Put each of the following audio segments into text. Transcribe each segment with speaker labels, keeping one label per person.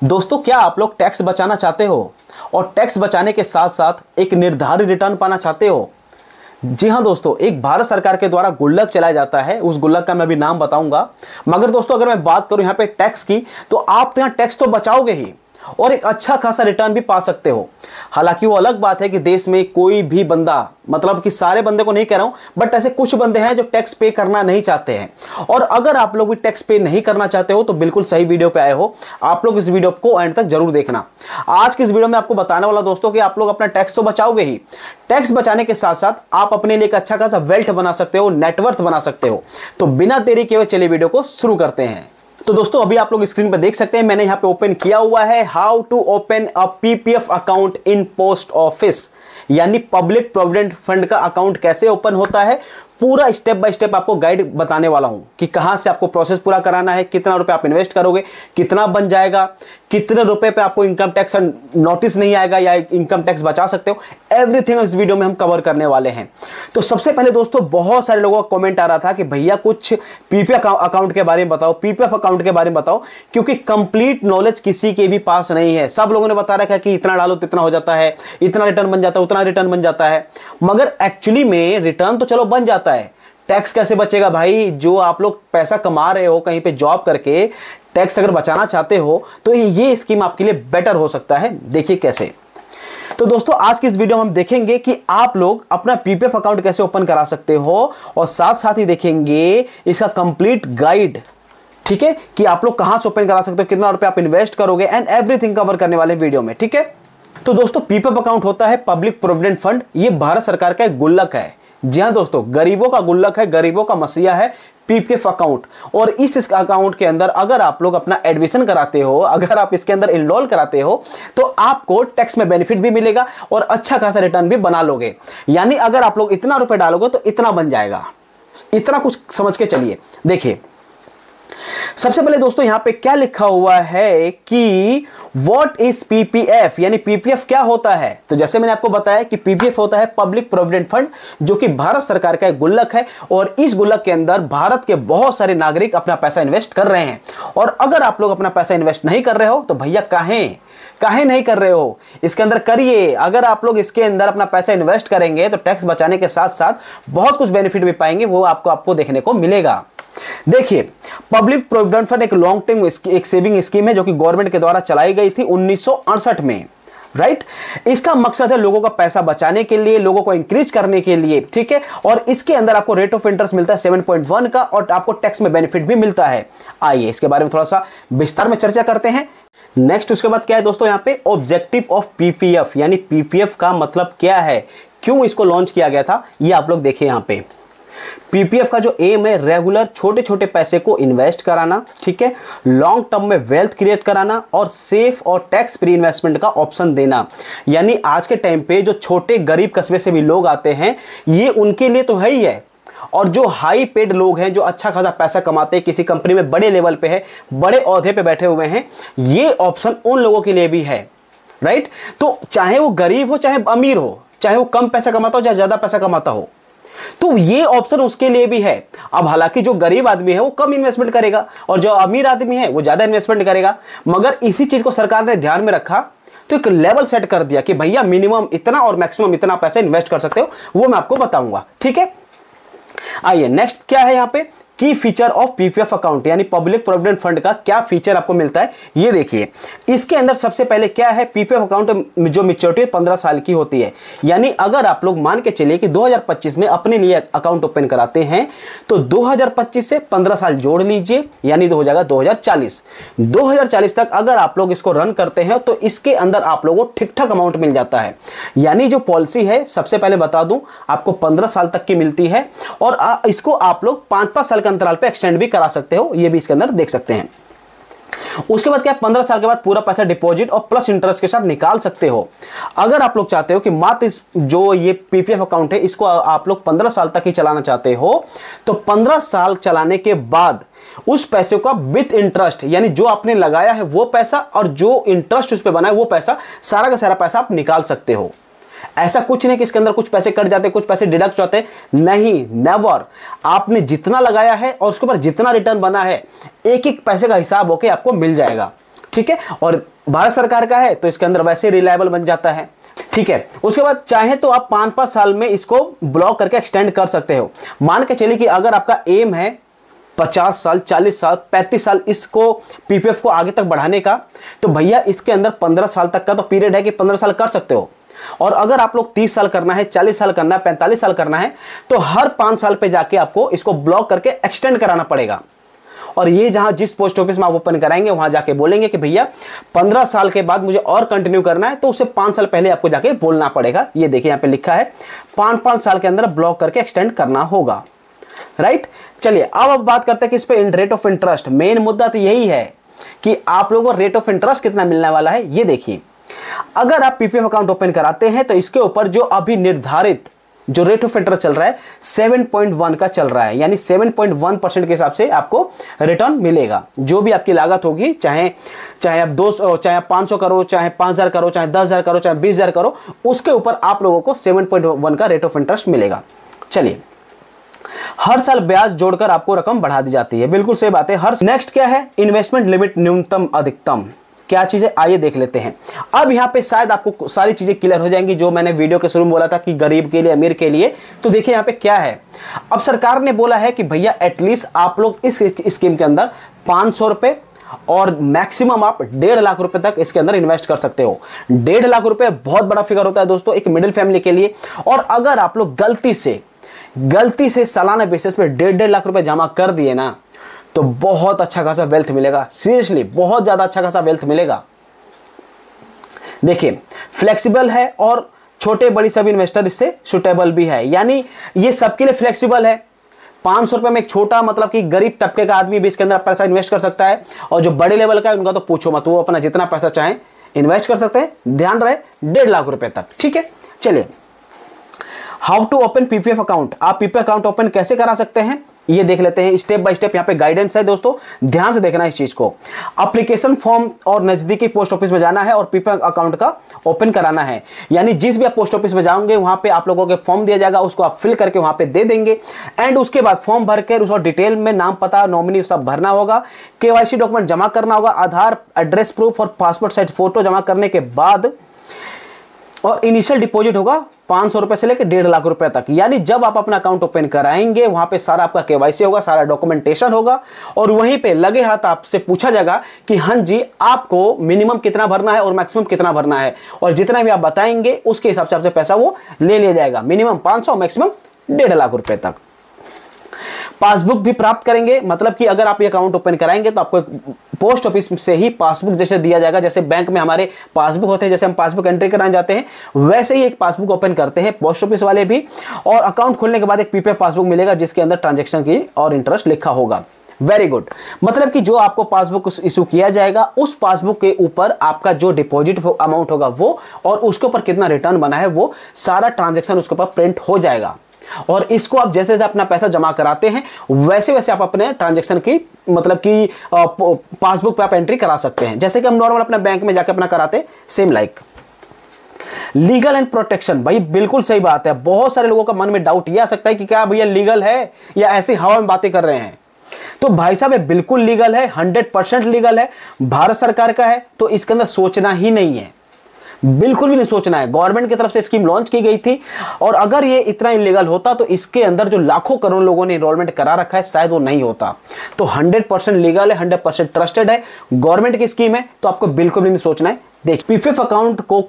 Speaker 1: दोस्तों, क्या आप लोग टैक्स बचाना चाहते हो और टैक्स बचाने के साथ साथ एक निर्धारित रिटर्न पाना चाहते हो? जी हाँ दोस्तों, एक भारत सरकार के द्वारा गुल्लक चलाया जाता है। उस गुल्लक का मैं अभी नाम बताऊंगा। मगर दोस्तों, अगर मैं बात करूं यहाँ पे टैक्स की, तो आप यहाँ टैक्स तो बचाओगे ही और एक अच्छा खासा रिटर्न भी पा सकते हो। हालांकि वो अलग बात है कि देश में कोई भी बंदा, मतलब कि सारे बंदे को नहीं कह रहा हूं, बट ऐसे कुछ बंदे हैं जो टैक्स पे करना नहीं चाहते हैं। और अगर आप लोग भी टैक्स पे नहीं करना चाहते हो तो बिल्कुल सही वीडियो पे आए हो। आप लोग इस वीडियो को एंड तक जरूर देखना। आज की इस वीडियो में आपको बताने वाला दोस्तों कि आप लोग अपना टैक्स तो बचाओगे ही, टैक्स बचाने के साथ साथ आप अपने लिए एक अच्छा खासा वेल्थ बना सकते हो, नेटवर्थ बना सकते हो। तो बिना देरी किए हुए चलिए वीडियो को शुरू करते हैं। तो दोस्तों, अभी आप लोग स्क्रीन पर देख सकते हैं, मैंने यहां पे ओपन किया हुआ है how to open a PPF account in post office, यानी पब्लिक प्रोविडेंट फंड का अकाउंट कैसे ओपन होता है। पूरा स्टेप बाय स्टेप आपको गाइड बताने वाला हूं कि कहां से आपको प्रोसेस पूरा कराना है, कितना रुपए आप इन्वेस्ट करोगे, कितना बन जाएगा, कितने रुपए पे आपको इनकम टैक्स नोटिस नहीं आएगा या इनकम टैक्स बचा सकते हो। एवरीथिंग इस वीडियो में हम कवर करने वाले हैं। तो सबसे पहले दोस्तों, बहुत सारे लोगों का कमेंट आ रहा था कि भैया कुछ पीपीएफ अकाउंट के बारे में बताओ, पीपीएफ अकाउंट के बारे में बताओ, क्योंकि कंप्लीट नॉलेज किसी के भी पास नहीं है। सब लोगों ने बता रखा है कि इतना डालो तो इतना हो जाता है, इतना रिटर्न बन जाता है, उतना रिटर्न बन जाता है। मगर एक्चुअली में रिटर्न तो चलो बन जाता है, टैक्स कैसे बचेगा भाई? जो आप लोग पैसा कमा रहे हो कहीं पे जॉब करके, टैक्स अगर बचाना चाहते हो तो ये स्कीम आपके लिए बेटर हो सकता है। देखिए कैसे। तो दोस्तों, आज की इस वीडियो में हम देखेंगे कि आप लोग अपना पीपीएफ अकाउंट कैसे ओपन करा सकते हो और साथ साथ ही देखेंगे इसका कंप्लीट गाइड, ठीक है, कि आप लोग कहां से ओपन करा सकते हो, कितना रुपए आप इन्वेस्ट करोगे, एंड एवरीथिंग कवर करने वाले वीडियो में, ठीक है। तो दोस्तों, पीपीएफ अकाउंट होता है पब्लिक प्रोविडेंट फंड। ये भारत सरकार का एक गुल्लक है। जी हाँ दोस्तों, गरीबों का गुल्लक है, गरीबों का मसीहा है पीपीएफ अकाउंट। और इस अकाउंट के अंदर अगर आप लोग अपना एडमिशन कराते हो, अगर आप इसके अंदर इनरोल कराते हो, तो आपको टैक्स में बेनिफिट भी मिलेगा और अच्छा खासा रिटर्न भी बना लोगे। यानी अगर आप लोग इतना रुपए डालोगे तो इतना बन जाएगा। इतना कुछ समझ के चलिए। देखिए, सबसे पहले दोस्तों यहां पे क्या लिखा हुआ है कि व्हाट इज पीपीएफ, यानी पीपीएफ क्या होता है। तो जैसे मैंने आपको बताया कि पीपीएफ होता है पब्लिक प्रोविडेंट फंड, जो कि भारत सरकार का एक गुल्लक है। और इस गुल्लक के अंदर भारत के बहुत सारे नागरिक अपना पैसा इन्वेस्ट कर रहे हैं। और अगर आप लोग अपना पैसा इन्वेस्ट नहीं कर रहे हो तो भैया काहे नहीं कर रहे हो, इसके अंदर करिए। अगर आप लोग इसके अंदर अपना पैसा इन्वेस्ट करेंगे तो टैक्स बचाने के साथ साथ बहुत कुछ बेनिफिट भी पाएंगे, वो आपको देखने को मिलेगा। देखिए, पब्लिक प्रोविडेंट फंड एक लॉन्ग टर्म एक सेविंग स्कीम है जो कि गवर्नमेंट के द्वारा चलाई गई थी 1968 में, राइट। इसका मकसद है लोगों का पैसा बचाने के लिए, लोगों को इंक्रीज करने के लिए, ठीक है। और इसके अंदर आपको रेट ऑफ इंटरेस्ट मिलता है 7.1 का और आपको टैक्स में बेनिफिट भी मिलता है। आइए इसके बारे में थोड़ा सा विस्तार में चर्चा करते हैं। नेक्स्ट, उसके बाद क्या है दोस्तों, यहाँ पे ऑब्जेक्टिव ऑफ पीपीएफ, यानी पीपीएफ का मतलब क्या है, क्यों इसको लॉन्च किया गया था, ये आप लोग देखिए। यहाँ पे पीपीएफ का जो एम है, रेगुलर छोटे छोटे पैसे को इन्वेस्ट कराना, ठीक है, लॉन्ग टर्म में वेल्थ क्रिएट कराना और सेफ और टैक्स फ्री इन्वेस्टमेंट का ऑप्शन देना। यानी आज के टाइम पे जो छोटे गरीब कस्बे से भी लोग आते हैं, ये उनके लिए तो है ही है। और जो हाई पेड लोग हैं, जो अच्छा खासा पैसा कमाते हैं, किसी कंपनी में बड़े लेवल पे है, बड़े ओहदे पे बैठे हुए हैं, ये ऑप्शन उन लोगों के लिए भी है, राइट। तो चाहे वो गरीब हो चाहे अमीर हो, चाहे वो कम पैसा कमाता हो चाहे ज्यादा पैसा कमाता हो, तो ये ऑप्शन उसके लिए भी है। अब हालांकि जो गरीब आदमी है वो कम इन्वेस्टमेंट करेगा और जो अमीर आदमी है वो ज्यादा इन्वेस्टमेंट करेगा। मगर इसी चीज को सरकार ने ध्यान में रखा तो एक लेवल सेट कर दिया कि भैया मिनिमम इतना और मैक्सिमम इतना पैसा इन्वेस्ट कर सकते हो, वो मैं आपको बताऊंगा, ठीक है। आइए नेक्स्ट क्या है यहाँ पे, की फीचर ऑफ पीपीएफ अकाउंट, यानी पब्लिक प्रोविडेंट फंड का क्या फीचर आपको मिलता है, ये देखिए। इसके अंदर सबसे पहले क्या है, पीपीएफ अकाउंट जो मैच्योरिटी 15 साल की होती है। यानी अगर आप लोग मान के चलिए कि 2025 में अपने लिए अकाउंट ओपन कराते हैं तो 2025 से 15 साल जोड़ लीजिए, यानी तो हो जाएगा 2040 तक अगर आप लोग इसको रन करते हैं तो इसके अंदर आप लोगों को ठीक ठाक अमाउंट मिल जाता है। यानी जो पॉलिसी है, सबसे पहले बता दूं, आपको 15 साल तक की मिलती है और इसको आप लोग 5-5 साल के अंतराल पे एक्सटेंड भी करा सकते हो, ये भी इसके अंदर देख सकते हैं। उसके बाद क्या, 15 साल के बाद पूरा पैसा डिपॉजिट और प्लस इंटरेस्ट के साथ निकाल सकते हो। अगर आप लोग चाहते हो कि मात्र जो ये पीपीएफ अकाउंट है इसको आप लोग 15 साल तक ही चलाना चाहते हो, तो 15 साल चलाने के बाद उस पैसे का विथ इंटरेस्ट, यानी जो आपने लगाया है वो पैसा और जो इंटरेस्ट उस पर बना है वो पैसा, सारा का सारा पैसा आप निकाल सकते हो। ऐसा कुछ नहीं कि इसके अंदर कुछ पैसे कट जाते, कुछ पैसे डिडक्ट होते, नहीं, नेवर। आपने जितना लगाया है और उसके ऊपर जितना रिटर्न बना है, एक एक पैसे का हिसाब होके आपको मिल जाएगा। ठीक है, और भारत सरकार का है तो इसके अंदर वैसे रिलायबल बन जाता है। ठीक है, उसके बाद चाहे तो आप 5-5 साल में इसको ब्लॉक करके एक्सटेंड कर सकते हो। मान के चलिए कि अगर आपका एम है 50 साल, 40 साल, 35 साल इसको पीपीएफ को आगे तक बढ़ाने का, तो भैया इसके अंदर 15 साल तक का तो पीरियड है कि 15 साल कर सकते हो। और अगर आप लोग 30 साल करना है, 40 साल करना है, 45 साल करना है, तो हर 5 साल पे जाके आपको इसको ब्लॉक करके एक्सटेंड कराना पड़ेगा। और ये जहां जिस पोस्ट ऑफिस में आप ओपन कराएंगे वहां जाके बोलेंगे कि भैया 15 साल के बाद मुझे और कंटिन्यू करना है, तो उसे 5 साल पहले आपको जाके बोलना पड़ेगा। ये देखिए यहां पे लिखा है 5-5 साल के अंदर ब्लॉक करके एक्सटेंड करना होगा, राइट। चलिए अब बात करते हैं कि इस पे रेट ऑफ इंटरेस्ट। मेन मुद्दा तो यही है कि आप लोगों को रेट ऑफ इंटरेस्ट कितना मिलने वाला है। ये देखिए, अगर आप पीपीएफ अकाउंट ओपन कराते हैं तो इसके ऊपर जो अभी निर्धारित जो रेट ऑफ इंटरेस्ट चल रहा है 7.1 का चल रहा है, यानी 7.1% के हिसाब से आपको रिटर्न मिलेगा। जो भी आपकी लागत होगी, चाहे आप 200, चाहे आप 500 करो, चाहे 5000 करो, चाहे 10,000 करो, चाहे 20,000 करो, उसके ऊपर आप लोगों को 7.1 का रेट ऑफ इंटरेस्ट मिलेगा। चलिए, हर साल ब्याज जोड़कर आपको रकम बढ़ा दी जाती है, बिल्कुल सही बात है। नेक्स्ट क्या है, इन्वेस्टमेंट लिमिट न्यूनतम अधिकतम, क्या चीजें आइए देख लेते हैं। अब यहाँ पे शायद आपको सारी चीजें क्लियर हो जाएंगी जो मैंने वीडियो के शुरू में बोला था कि गरीब के लिए, अमीर के लिए। तो देखिए यहाँ पे क्या है, अब सरकार ने बोला है कि भैया एटलीस्ट आप लोग इस स्कीम के अंदर 500 रुपए और मैक्सिमम आप 1.5 लाख रुपए तक इसके अंदर इन्वेस्ट कर सकते हो। 1.5 लाख रुपए बहुत बड़ा फिगर होता है दोस्तों एक मिडिल फैमिली के लिए। और अगर आप लोग गलती से सालाना बेसिस पे 1.5 लाख रुपए जमा कर दिए ना, तो बहुत अच्छा खासा वेल्थ मिलेगा। सीरियसली बहुत ज्यादा अच्छा खासा वेल्थ मिलेगा। देखिए, फ्लेक्सिबल है और छोटे बड़ी सभी इन्वेस्टर इससे सुटेबल भी है, यानी ये सबके लिए फ्लेक्सिबल है। 500 रुपए में एक छोटा मतलब कि गरीब तबके का आदमी भी इसके अंदर पैसा इन्वेस्ट कर सकता है, और जो बड़े लेवल का है उनका तो पूछो मत, वो अपना जितना पैसा चाहे इन्वेस्ट कर सकते हैं। ध्यान रहे 1.5 लाख रुपए तक, ठीक है। चलिए, how to open PPF account, आप पीपीएफ अकाउंट ओपन कैसे करा सकते हैं ये देख लेते हैं। स्टेप बाय स्टेप यहाँ पे गाइडेंस है दोस्तों, ध्यान से देखना इस चीज को। एप्लीकेशन फॉर्म और नजदीकी पोस्ट ऑफिस में जाना है और पीपीएफ अकाउंट का ओपन कराना है, यानी जिस भी आप पोस्ट ऑफिस में जाओगे वहां पे आप लोगों के फॉर्म दिया जाएगा, उसको आप फिल करके वहां पे दे देंगे। एंड उसके बाद फॉर्म भरकर उसको डिटेल में नाम, पता, नॉमिनी सब भरना होगा। केवाईसी डॉक्यूमेंट जमा करना होगा, आधार, एड्रेस प्रूफ और पासपोर्ट साइज फोटो जमा करने के बाद, और इनिशियल डिपॉजिट होगा 500 रुपए से लेकर 1.5 लाख रुपए तक। यानी जब आप अपना अकाउंट ओपन कराएंगे वहां पे सारा आपका केवाईसी होगा, सारा डॉक्यूमेंटेशन होगा, और वहीं पे लगे हाथ आपसे पूछा जाएगा कि हाँ जी आपको मिनिमम कितना भरना है और मैक्सिमम कितना भरना है, और जितना भी आप बताएंगे उसके हिसाब से आपसे पैसा वो ले लिया जाएगा। मिनिमम 500, मैक्सिमम 1.5 लाख रुपए तक। पासबुक भी प्राप्त करेंगे, मतलब कि अगर आप ये अकाउंट ओपन कराएंगे तो आपको पोस्ट ऑफिस से ही पासबुक जैसे दिया जाएगा, जैसे बैंक में हमारे पासबुक होते हैं, जैसे हम पासबुक एंट्री कराने जाते हैं वैसे ही एक पासबुक ओपन करते हैं पोस्ट ऑफिस वाले भी। और अकाउंट खोलने के बाद एक पीपीएफ पासबुक मिलेगा जिसके अंदर ट्रांजैक्शन की और इंटरेस्ट लिखा होगा। वेरी गुड, मतलब कि जो आपको पासबुक इशू किया जाएगा उस पासबुक के ऊपर आपका जो डिपॉजिट अमाउंट होगा वो, और उसके ऊपर कितना रिटर्न बना है वो सारा ट्रांजैक्शन उसके ऊपर प्रिंट हो जाएगा। और इसको आप जैसे जैसे अपना पैसा जमा कराते हैं वैसे वैसे आप अपने ट्रांजैक्शन की मतलब कि पासबुक पे आप एंट्री करा सकते हैं, जैसे कि हम नॉर्मल अपने बैंक में जाकर अपना कराते, same like. Legal and protection, भाई बिल्कुल सही बात है। बहुत सारे लोगों का मन में डाउट ये आ सकता है कि क्या भैया लीगल है या ऐसी हवा में बातें कर रहे हैं। तो भाई साहब ये बिल्कुल लीगल है, 100% लीगल है, भारत सरकार का है, तो इसके अंदर सोचना ही नहीं है, बिल्कुल भी नहीं सोचना है। गवर्नमेंट की तरफ से स्कीम लॉन्च की गई थी, और अगर ये इतना इलीगल होता तो इसके अंदर जो लाखों करोड़ लोगों ने एनरोलमेंट करा रखा है शायद वो नहीं होता। तो 100% लीगल है, 100% ट्रस्टेड है, गवर्नमेंट की स्कीम है, तो आपको बिल्कुल भी नहीं सोचना है। देखिए, पीपीएफ अकाउंट को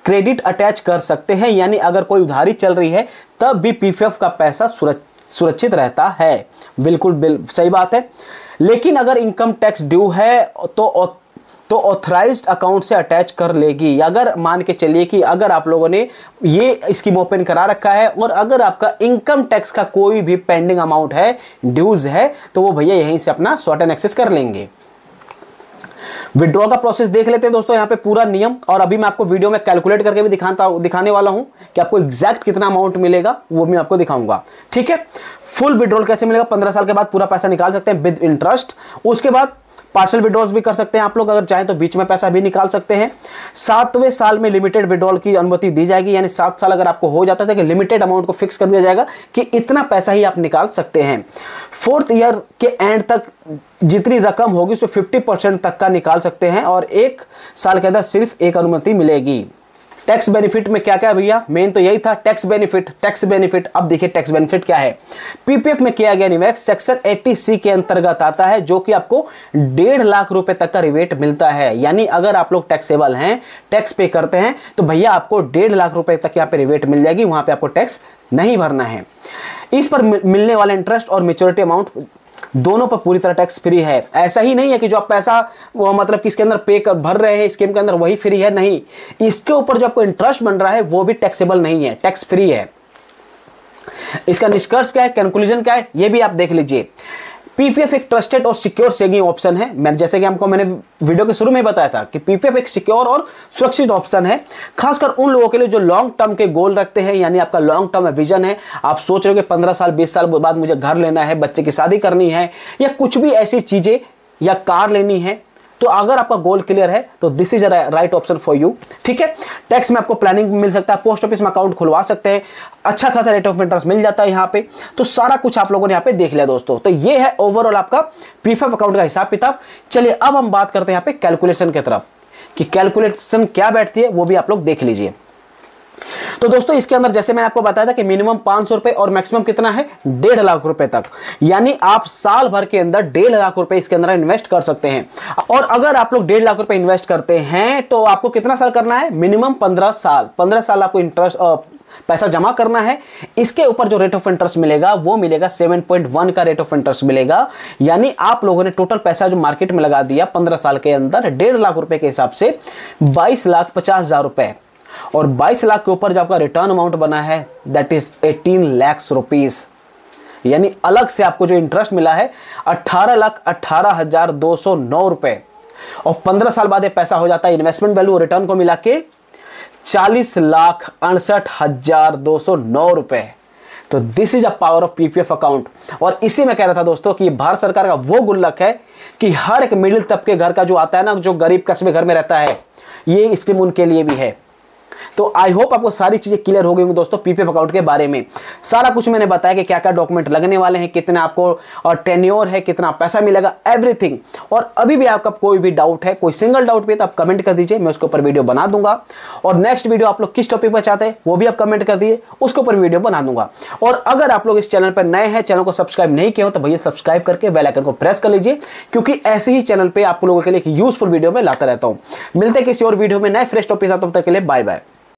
Speaker 1: क्रेडिट अटैच कर सकते हैं, यानी अगर कोई उधारी चल रही है तब भी पीपीएफ का पैसा सुरक्षित रहता है। बिल्कुल सही बात है। लेकिन अगर इनकम टैक्स ड्यू है तो ऑथराइज्ड अकाउंट से अटैच कर लेगी। अगर मान के चलिए कि अगर आप लोगों ने ये स्कीम ओपन करा रखा है और अगर आपका इनकम टैक्स का कोई भी पेंडिंग अमाउंट है, ड्यूज है, तो वो भैया यहीं से अपना शॉर्ट एंड एक्सेस कर लेंगे। विड्रॉ का प्रोसेस देख लेते हैं दोस्तों, यहाँ पे पूरा नियम, और अभी मैं आपको वीडियो में कैलकुलेट करके भी दिखाने वाला हूं कि आपको एग्जैक्ट कितना अमाउंट मिलेगा वो भी आपको दिखाऊंगा, ठीक है। फुल विड्रॉल कैसे मिलेगा, 15 साल के बाद पूरा पैसा निकाल सकते हैं विद इंटरेस्ट। उसके बाद पार्शियल विड्रॉल्स भी कर सकते हैं आप लोग, अगर चाहें तो बीच में पैसा भी निकाल सकते हैं। 7वें साल में लिमिटेड विड्रॉल की अनुमति दी जाएगी, यानी 7 साल अगर आपको हो जाता है तो लिमिटेड अमाउंट को फिक्स कर दिया जाएगा कि इतना पैसा ही आप निकाल सकते हैं। 4th ईयर के एंड तक जितनी रकम होगी उसमें 50% तक का निकाल सकते हैं और 1 साल के अंदर सिर्फ एक अनुमति मिलेगी। टैक्स बेनिफिट में क्या क्या है भैया, मेन तो यही था टैक्स बेनिफिट। अब देखिए टैक्स बेनिफिट क्या है। पीपीएफ में किया गया निवेश सेक्शन 80C के अंतर्गत आता है, जो कि आपको 1.5 लाख रुपए तक का रिबेट मिलता है। यानी अगर आप लोग टैक्सेबल हैं, टैक्स पे करते हैं, तो भैया आपको 1.5 लाख रुपए तक यहाँ पे रिबेट मिल जाएगी, वहां पे आपको टैक्स नहीं भरना है। इस पर मिलने वाले इंटरेस्ट और मैच्योरिटी अमाउंट दोनों पर पूरी तरह टैक्स फ्री है। ऐसा ही नहीं है कि जो आप पैसा वो मतलब किसके अंदर पे कर भर रहे हैं स्कीम के अंदर वही फ्री है, नहीं, इसके ऊपर जो आपको इंटरेस्ट बन रहा है वो भी टैक्सेबल नहीं है, टैक्स फ्री है। इसका निष्कर्ष क्या है, कंक्लूजन क्या है, ये भी आप देख लीजिए। पीपीएफ एक ट्रस्टेड और सिक्योर सेविंग ऑप्शन है। जैसे कि मैंने वीडियो के शुरू में बताया था कि पीपीएफ एक सिक्योर और सुरक्षित ऑप्शन है, खासकर उन लोगों के लिए जो लॉन्ग टर्म के गोल रखते हैं, यानी आपका लॉन्ग टर्म विजन है, आप सोच रहे हो कि 15 साल 20 साल बाद मुझे घर लेना है, बच्चे की शादी करनी है, या कुछ भी ऐसी चीजें, या कार लेनी है, तो अगर आपका गोल क्लियर है तो this is right option for you. ठीक है, टैक्स में आपको प्लानिंग मिल सकता है, पोस्ट ऑफिस में अकाउंट खुलवा सकते हैं, अच्छा खासा रेट ऑफ इंटरेस्ट मिल जाता है यहाँ पे। तो सारा कुछ आप लोगों ने यहाँ पे देख लिया दोस्तों। तो ये है ओवरऑल आपका पीपीएफ अकाउंट का हिसाब किताब। चलिए अब हम बात करते हैं यहाँ पे कैलकुलेशन की तरफ, कि कैलकुलेशन क्या बैठती है वो भी आप लोग देख लीजिए। तो दोस्तों इसके अंदर जैसे मैंने आपको बताया था कि मिनिमम 500 रुपए और मैक्सिमम कितना है 1.5 लाख रुपए तक, यानी आप साल भर के अंदर 1.5 लाख रुपए इसके अंदर इन्वेस्ट कर सकते हैं। और अगर आप लोग 1.5 लाख रुपए इन्वेस्ट करते हैं तो आपको कितना साल करना है, मिनिमम 15 साल आपको इंटरेस्ट पैसा जमा करना है। इसके ऊपर जो रेट ऑफ इंटरेस्ट मिलेगा वो मिलेगा 7.1 का रेट ऑफ इंटरेस्ट मिलेगा। यानी आप लोगों ने टोटल पैसा जो मार्केट में लगा दिया 15 साल के अंदर 1.5 लाख रुपए के हिसाब से 22,50,000 रुपए, और 22 लाख के ऊपर जो आपका रिटर्न अमाउंट बना है दैट इज 18 लाख रुपीस। यानी अलग से आपको जो इंटरेस्ट मिला है 18,18,209 रुपए, और 15 साल बाद ये पैसा हो जाता है इन्वेस्टमेंट वैल्यू रिटर्न को मिला के 40,68,209 रुपए। तो this is a power of PPF account. और इसी में कह रहा था दोस्तों कि भारत सरकार का वो गुल्लक है कि हर एक मिडिल तबके घर का जो आता है ना, जो गरीब कस्बे घर में रहता है, ये स्कीम उनके लिए भी है। तो आई होप आपको सारी चीजें क्लियर हो गई होंगी दोस्तों पीपीएफ अकाउंट के बारे में। सारा कुछ मैंने बताया कि क्या क्या डॉक्यूमेंट लगने वाले हैं, कितना आपको और टेन्योर है, कितना पैसा मिलेगा, एवरीथिंग। और अभी भी आपका कोई भी डाउट है, कोई सिंगल डाउट भी है तो आप कमेंट कर दीजिए, मैं उसके ऊपर वीडियो बना दूंगा। और नेक्स्ट वीडियो आप लोग किस टॉपिक पर चाहते हैं वो भी आप कमेंट कर दीजिए, उसके ऊपर वीडियो बना दूंगा। और अगर आप लोग इस चैनल पर नए हैं, चैनल को सब्सक्राइब नहीं किया हो तो भैया सब्सक्राइब करके बेल आइकन को प्रेस कर लीजिए, क्योंकि ऐसे ही चैनल पर आप लोगों के लिए यूजफुल वीडियो में लाता रहता हूं। मिलते हैं किसी और वीडियो में नए फ्रेश टॉपिक, तब तक के लिए बाय बाय।